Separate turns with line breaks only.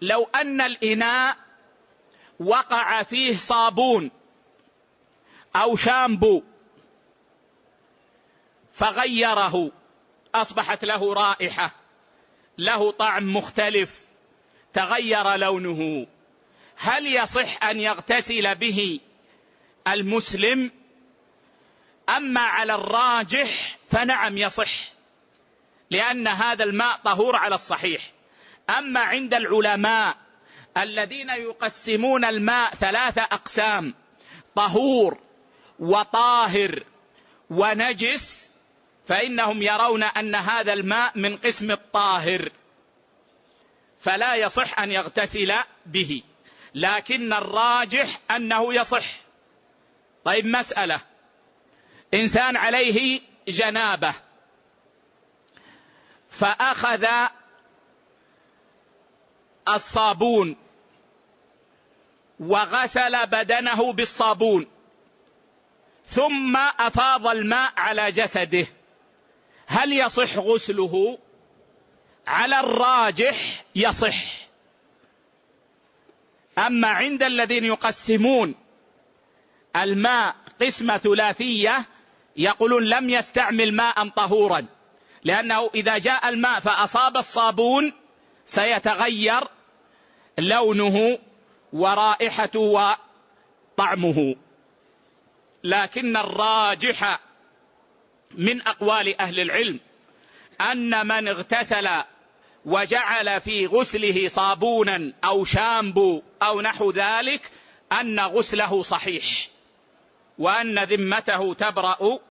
لو أن الإناء وقع فيه صابون أو شامبو فغيره، أصبحت له رائحة، له طعم مختلف، تغير لونه، هل يصح أن يغتسل به المسلم؟ أما على الراجح فنعم يصح، لأن هذا الماء طهور على الصحيح. أما عند العلماء الذين يقسمون الماء 3 أقسام: طهور وطاهر ونجس، فإنهم يرون أن هذا الماء من قسم الطاهر، فلا يصح أن يغتسل به، لكن الراجح أنه يصح. طيب مسألة: إنسان عليه جنابة فأخذ الصابون وغسل بدنه بالصابون ثم أفاض الماء على جسده، هل يصح غسله؟ على الراجح يصح. أما عند الذين يقسمون الماء قسمة ثلاثية يقولون لم يستعمل ماء طهورا، لأنه إذا جاء الماء فأصاب الصابون سيتغير لونه ورائحته وطعمه. لكن الراجح من أقوال أهل العلم أن من اغتسل وجعل في غسله صابونا أو شامبو أو نحو ذلك أن غسله صحيح، وأن ذمته تبرأ